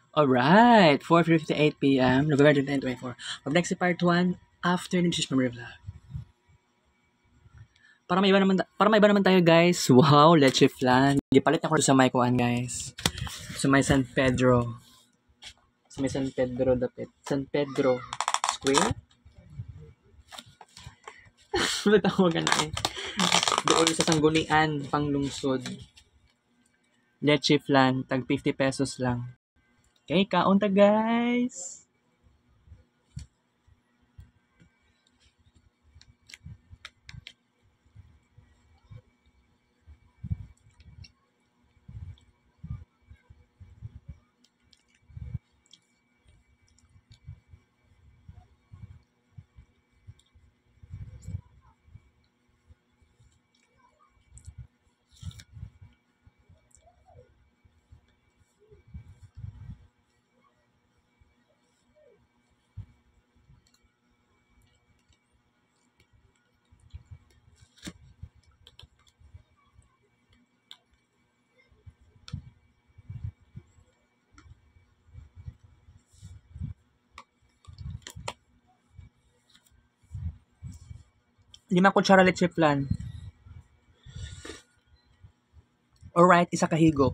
Alright, 4:58 p.m. November 2024. Up next si part 1, after ng Shish Memory Vlog. Para may iba naman tayo guys. Wow, leche flan. Gipalit ako sa may kuan guys. Sa may San Pedro. Sa may San Pedro dapit. San Pedro Square? Matawag ka na eh. Doon sa Sanggunian, Panglungsod. Leche flan, tag 50 pesos lang. Okay, kaunta guys. Lima kutsara leche flan. Alright, isa kahigop.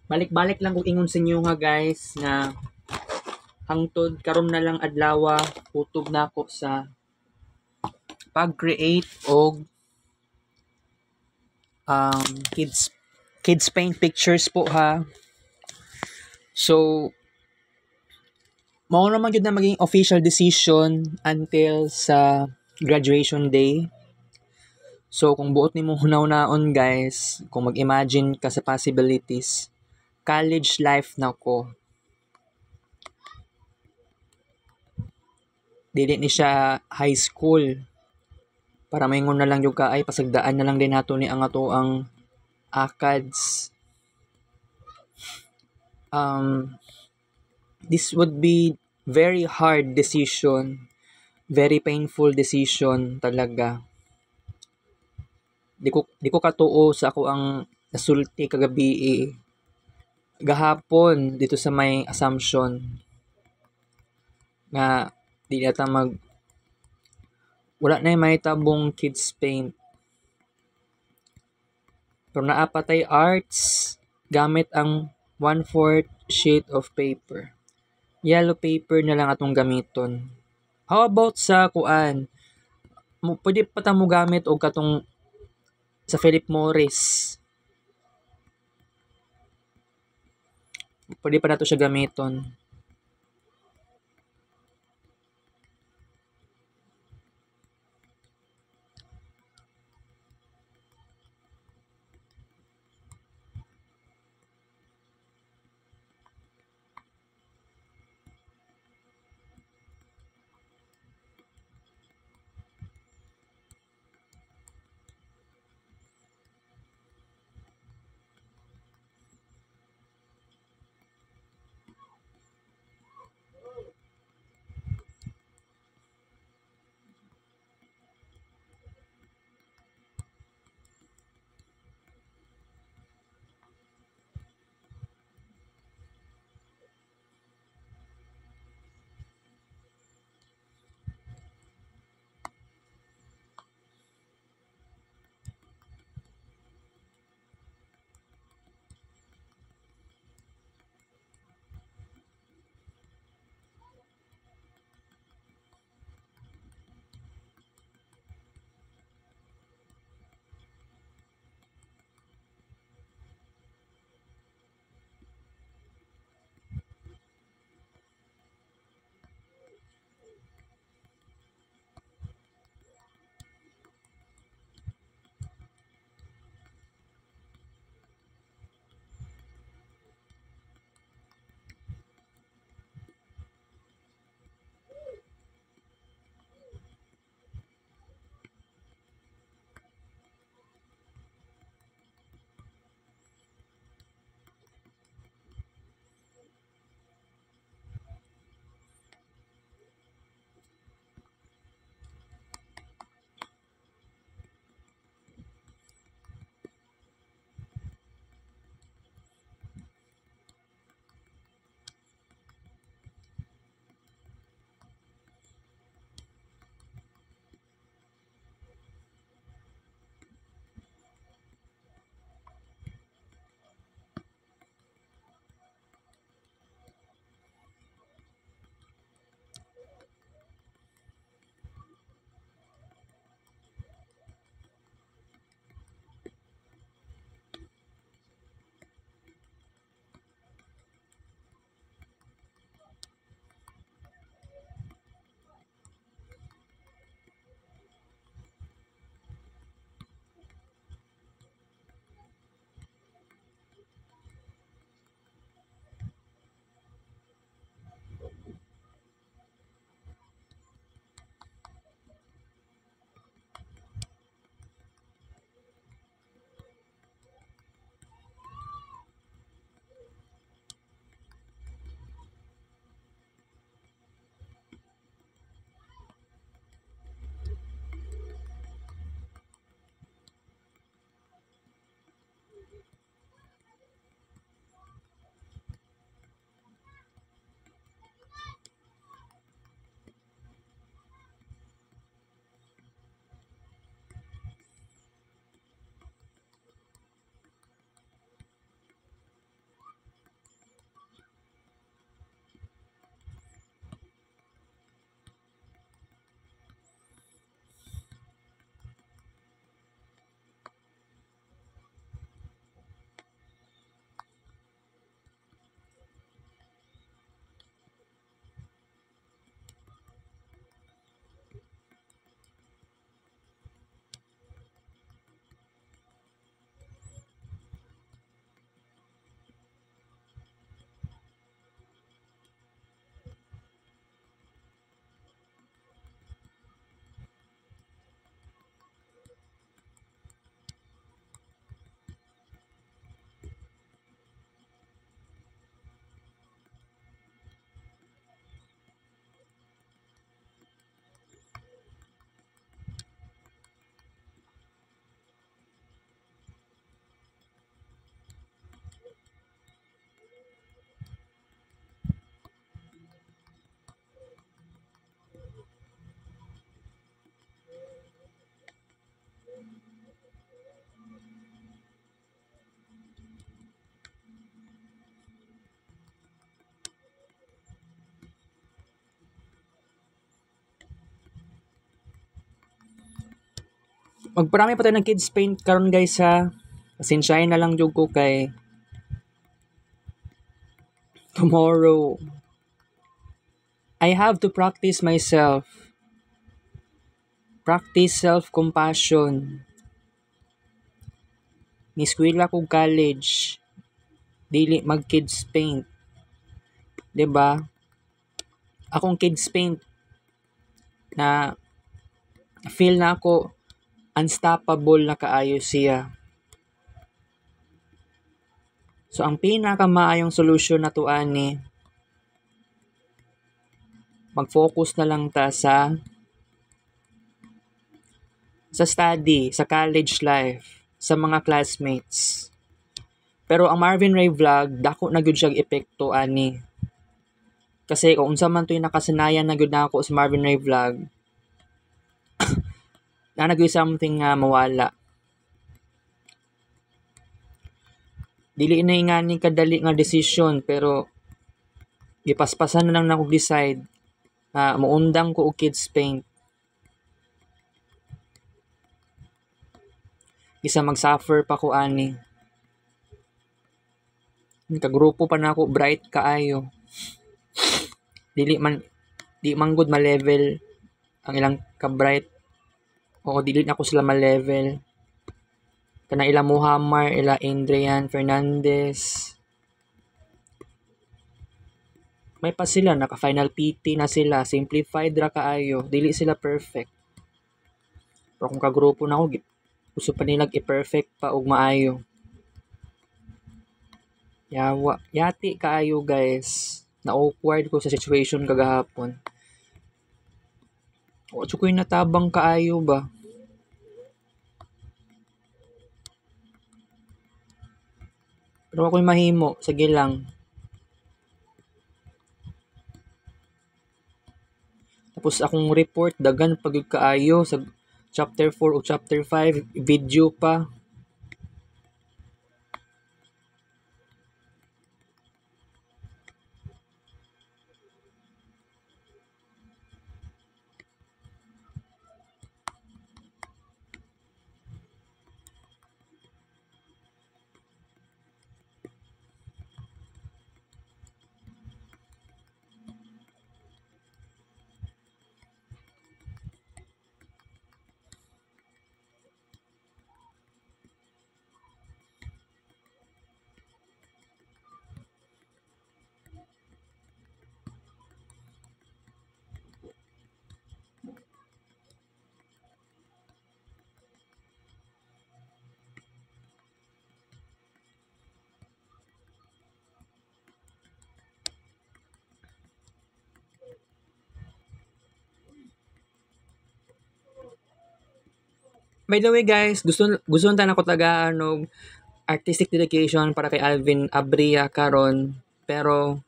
Balik-balik lang kung ingon sa inyo nga guys na hangtod karon na lang adlaw kutob na ako sa pag-create og kids paint pictures po ha. So mao naman gyud na maging official decision until sa graduation day. So kung buot nimo hunaw-naon guys, kung mag-imagine ka sa possibilities, college life na ko. Dili ni siya high school. Para maingon na lang yung ka ay pasagdaan na lang din nato ni ang ato ang ACADS. This would be very hard decision, very painful decision talaga. Di ko katuo sa ako ang nasulti kagabi gahapon dito sa may assumption nga di nata wala na yung may tabong kids paint. Pero naapatay arts gamit ang 1/4 sheet of paper. Yellow paper na lang atong gamiton. How about sa kuan? Pwede pa ta mo gamit og katong sa Philip Morris. Pwede pa nato siya gamiton. Magparami pa tayo ng kids paint karon guys ha. Pasensyahin na lang jud ko kay tomorrow I have to practice myself. Practice self-compassion. Ni eskwela ko college. Dili mag kids paint. 'Di ba? Akong kids paint na feel na ako unstoppable na kaayo siya. So ang pinakamaayong solusyon na to ani mag-focus na lang ta sa study, sa college life, sa mga classmates. Pero ang Marvin Ray Vlog, dako na gyud siya epekto ani. Kasi kung unsa man to'y nakasanayan na gyud nako sa Marvin Ray Vlog, na gyud something nga mawala. Dili na ingani kadali nga decision pero gipaspasan na lang nako decide muundang ko og kids paint. Isa mag-suffer pa ko ani. Kagrupo pa na ako bright kaayo. Di man good ma-level ang ilang ka-bright. O dili na ko sila ma-level. Kana ila Muhammad, ila Adrian Fernandez. May pa sila, naka-final PT na sila. Simplified ra kaayo. Dili sila perfect. Pero kung kagrupo na ako, gusto pa nilang i-perfect pa og maayo. Yati kaayo guys. Na-awkward ko sa situation kagahapon. O, ko'y natabang kaayo ba? Pero ako'y mahimo. Sige lang. Tapos akong report, dagan pag kaayo sa chapter 4 o chapter 5, video pa. By the way guys, gusto ta na ko tagaan og artistic dedication para kay Alvin Abria karon, pero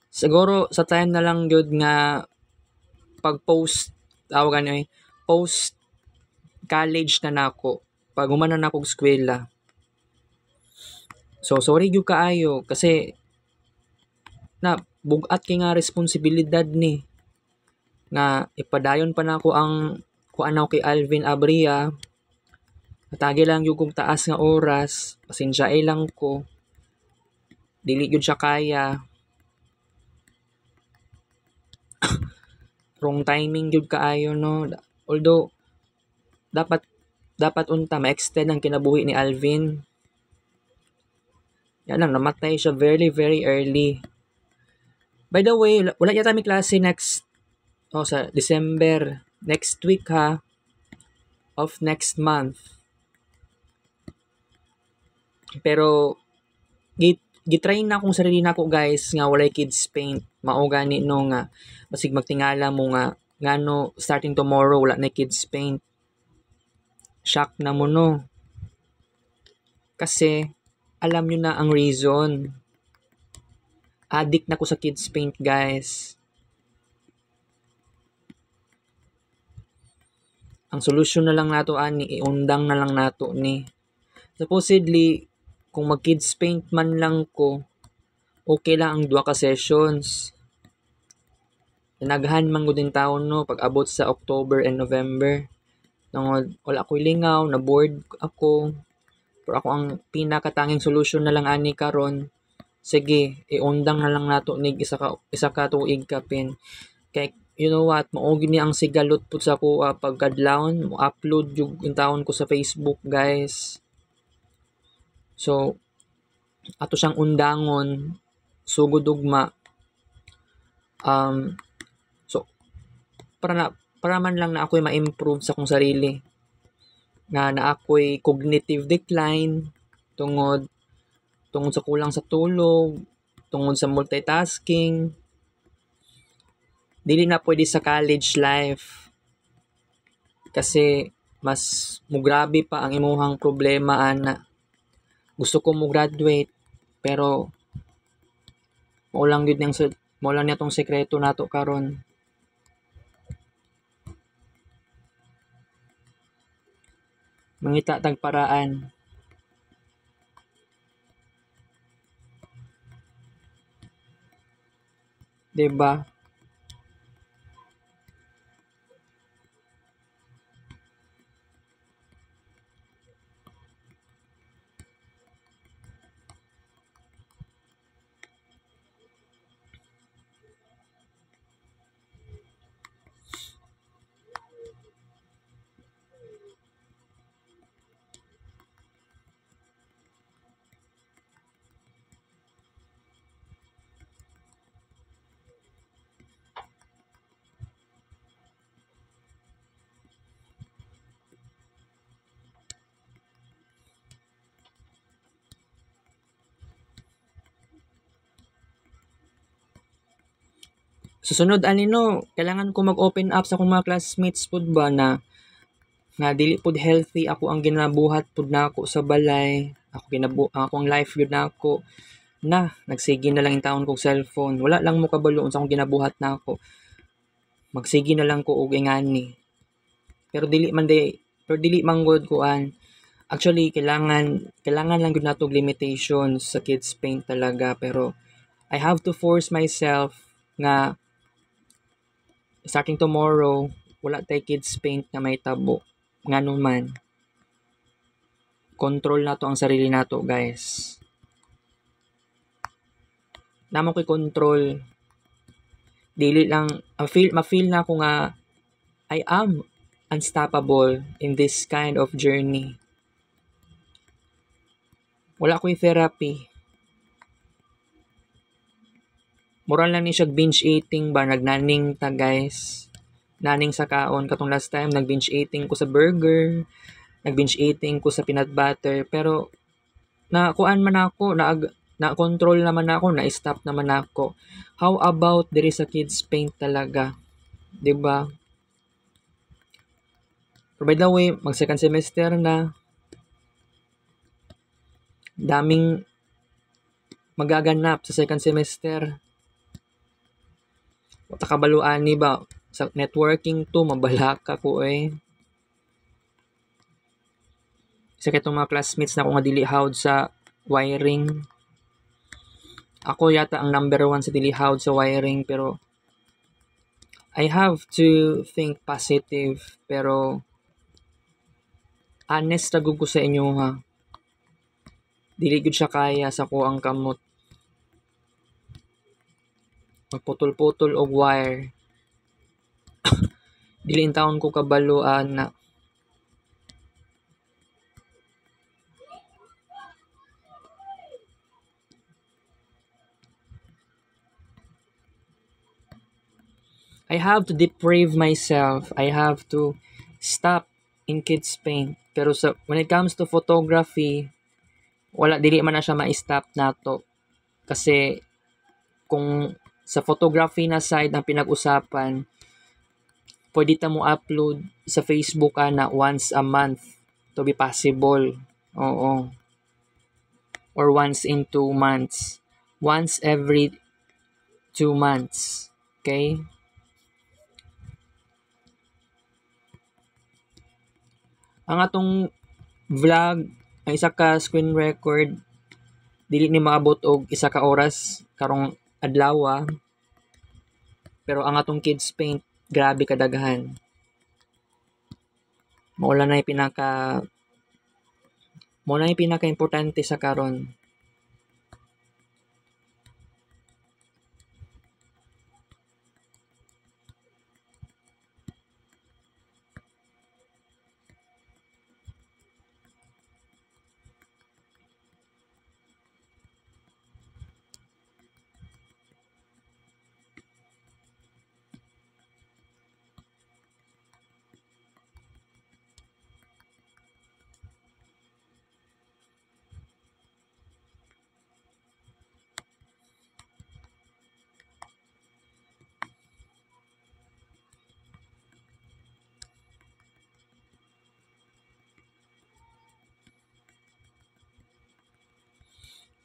siguro sa time na lang gyud nga pag-post tawagan ni post college na nako pag human na nako og eskwela. So sorry gyud kaayo kasi na bugat kay nga responsibilidad ni nga ipadayon pa nako ang kuan ako kay Alvin Abria. Natagi lang yung kong taas nga oras, pasensyaay lang ko, dili gyud siya kaya, wrong timing gyud kaayo no. Although dapat dapat unta ma-extend ang kinabuhi ni Alvin. Yan lang, namatay siya very very early. By the way, wala yata may klase sa December, next week ha, of next month. Pero gitry na akong sarili nako guys nga walay kids paint. Mao gani no nga basig magtingala mo nga ngano starting tomorrow wala na kids paint. Shock na mo no. Kasi alam nyo na ang reason. Addict na ko sa kids paint guys. Ang solusyon na lang nato ani iundang na lang nato ni. Supposedly kung mag kids paint man lang ko, okay lang ang 2 ka sessions. Naghan man gud taon no pag abot sa October and November. Tungod wala ko'y lingaw, na bored ako. Pero ako ang pinakatanging solusyon na lang ani karon. Sige, iundang na lang nato nig isa ka tuig kapin. Kay you know what, mao gini ang sigalot pud sa ko pagkadlawon, mo upload jud in taon ko sa Facebook, guys. So ato siyang undangon sugod ugma. So para man lang na ako'y ma-improve sa kong sarili. Na ako'y cognitive decline tungod sa kulang sa tulog, tungod sa multitasking. Dili na pwede sa college life. Kasi mas mugrabe pa ang imuhang problema ana. Gusto ko mo graduate pero maulang gyud niya tong sekreto nato karon. Mangita tag paraan. Diba? Susunod anino, kailangan ko mag-open up sa akong mga classmates pud ba na nga dili pud healthy ako ang ginabuhat pud nako sa balay. Akong life gyud nako na nagsige na lang in taon kog cellphone. Wala lang mo kabalo unsa akong ginabuhat nako. Magsige na lang ko og ingani. Pero dili man gud kuan. Actually kailangan lang gud nato limitations sa kids paint talaga, pero I have to force myself nga starting tomorrow, wala tay kids paint na may tabo. Ngano man. Control nato ang sarili nato, guys. Namo ko'y control. Dili lang, ma-feel na ako nga I am unstoppable in this kind of journey. Wala ko'y therapy. Moral lang ni siya binge eating ba, nagnaning ta guys. Naning sa kaon, katong last time, nag-binge eating ko sa burger, nag-binge eating ko sa peanut butter, pero kuan man ako, na-control naman ako, na-stop naman ako. How about there is a kids paint talaga? 'Di ba? By the way, mag second semester na. Daming magaganap sa second semester. Wata kabaluan ni ba? Sa networking to, mabalak ako eh. Isa kitong mga classmates na ako nga dili hawd sa wiring. Ako yata ang number 1 sa dili hawd sa wiring, pero I have to think positive, pero honest na ko sa inyo ha. Dili gud siya kaya sa ko ang kamot. Magputol-putol og wire. Dili in taon ko kabaluan na. I have to deprive myself. I have to stop in kids paint. Pero when it comes to photography, wala, dili man na siya ma-stop nato. Kasi kung sa photography na side ang pinag-usapan, pwede ta mo upload sa Facebook na once a month to be possible. Oo. Or once in 2 months. Once every 2 months. Okay? Ang atong vlog, ang isa ka screen record, dili ni maabot og 1 ka oras karong adlaw. Pero ang atong kids paint, grabe kadaghan. Maula na yung pinaka-importante sa karon.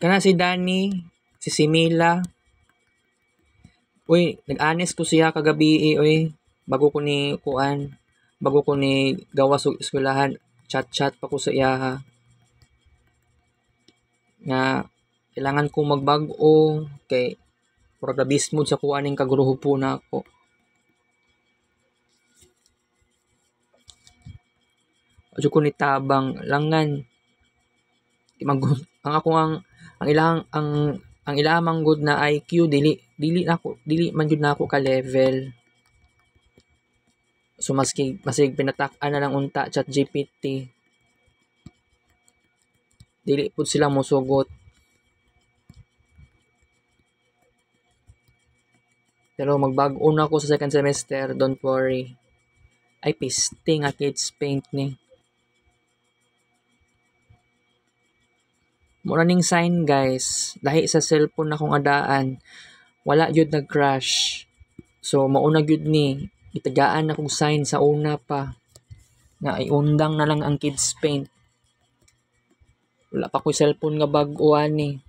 Kana si Danny, si Simila. Uy, nag-honest ko siya kagabi uy. Bago ko ni gawas og eskwelahan, chat pa ko sa iyaha. Nga kailangan ko magbag-o kay murag na mood sa kuaning kagrupo na ako. Adyo ko ni tabang langan. Ang ilang good na IQ dili man gud nako ka level. So masig pinatak-an na lang unta ChatGPT. Dili pud sila mosugot. Pero magbag-o na ako sa second semester, don't worry. Ay piste nga kids paint ni. Mura ning sign guys, lahi sa cellphone na kong adaan, wala yun nag-crash. So mauna gyud ni, itagaan na kong sign sa una pa, nga iundang na lang ang kids paint. Wala pa ko cellphone nga bag-uan ni.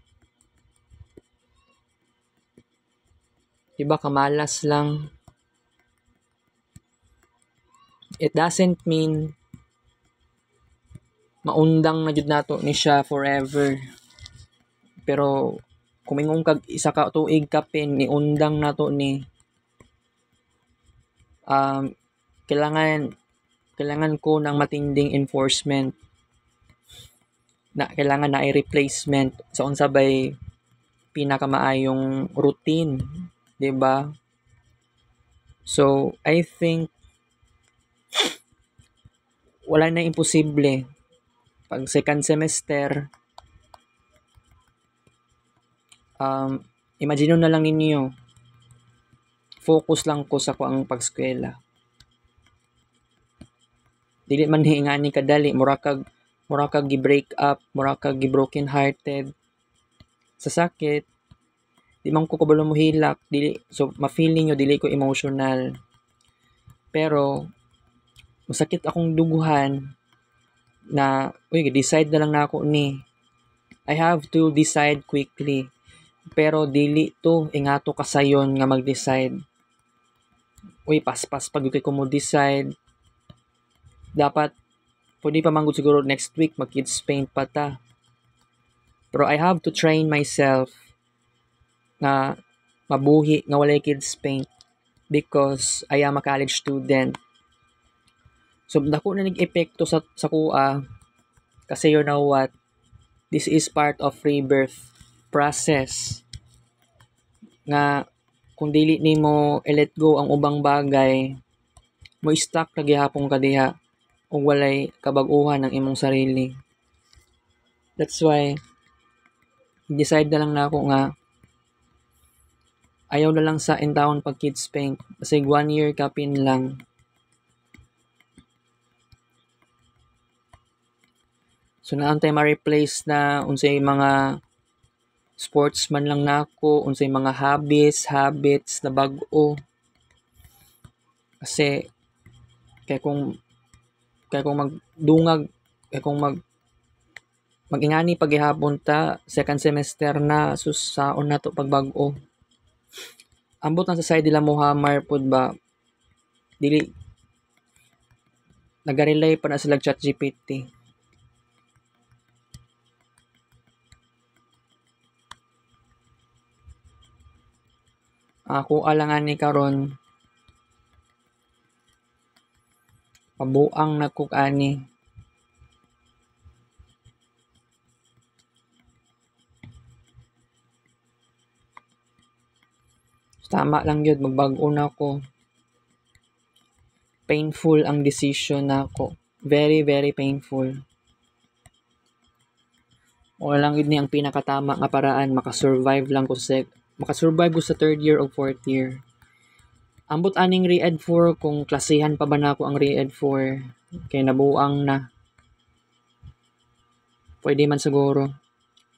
Diba kamalas lang. It doesn't mean maundang na jud nato ni siya forever. Pero kumingong kag 1 ka tuig ka pen ni undang nato ni kailangan ko ng matinding enforcement na kailangan na i-replacement sa unsa bay pinakamaayong routine, 'di ba? So I think wala na imposible. Pag second semester, imagine na lang ninyo, focus lang ko sa kuang pagskwela. Dili man hingani kadali, mura kag gi-break up, mura kag gi-broken hearted. Sa sakit, di man ko kabalo mo hilak, dili, so ma-feeling nyo, dili ko emotional. Pero, masakit akong duguhan na, decide na lang na ako ni, I have to decide quickly. Pero dili to ingato kasayon nga mag-decide. Uy, paspas pag ko mo decide. Dapat pwede pa manggod siguro next week mag-kids paint pa ta. Pero I have to train myself nga mabuhi nga walay kids paint because I am a college student. So dako na nag-epekto sa kuha kasi you know what? This is part of rebirth process nga kung dili nimo i-let go ang ubang bagay, mo stuck na gihapon ka diha ug walay kabag-uhan ang imong sarili. That's why decide na lang nako nga ayaw na lang sa intawon pag kids paint kasi 1 year kapin lang. So naantay ma-replace na unsay mga sportsman lang nako, unsay mga habits na bag-o. Kasi kay kung magdungag kay kung magingani paghihapon ta second semester na saon na to pagbag-o. Ambot ang society la mo hamar pud ba dili nagarelay pa na sila ChatGPT. Ako alangan ni karon pabuang na kog ani. Tama lang yun, magbag-o na ko. Painful ang decision nako. Very, very painful. O lang yun ni ang pinakatama nga paraan, makasurvive ko sa third year o fourth year. Ambot aning re-ed 4 kung klasihan pa ba na ako ang re-ed 4 kay nabuang na. Pwede man siguro.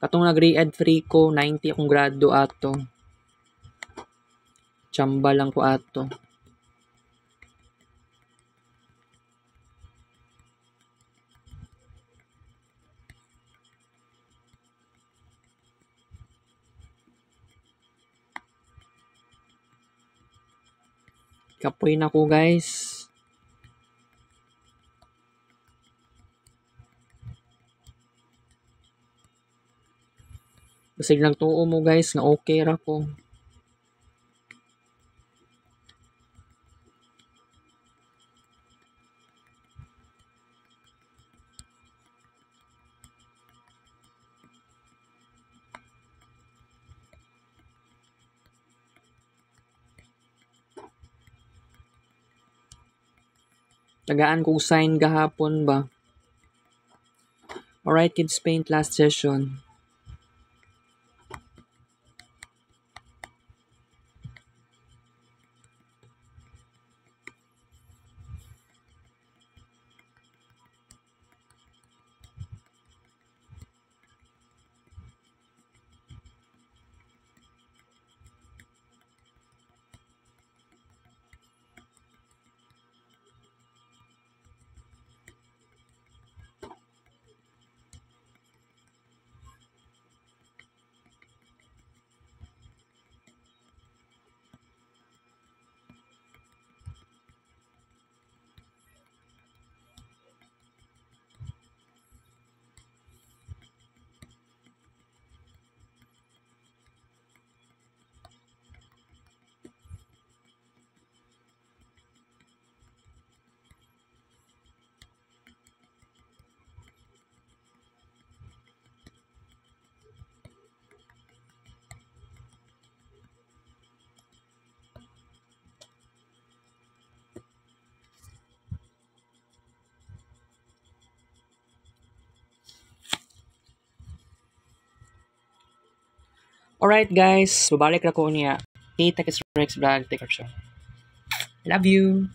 Katong nag-re-ed 3 ko, 90 akong grado ato. Chamba lang ko ato. Kapoy na ko guys. Basig nagtuo mo guys nga okay ra ko. Tagaan kong sign gahapon ba? Alright kids paint last session. Alright guys, babalik na ko niya. Kita kits Rex Vlog. Take care siya. Love you!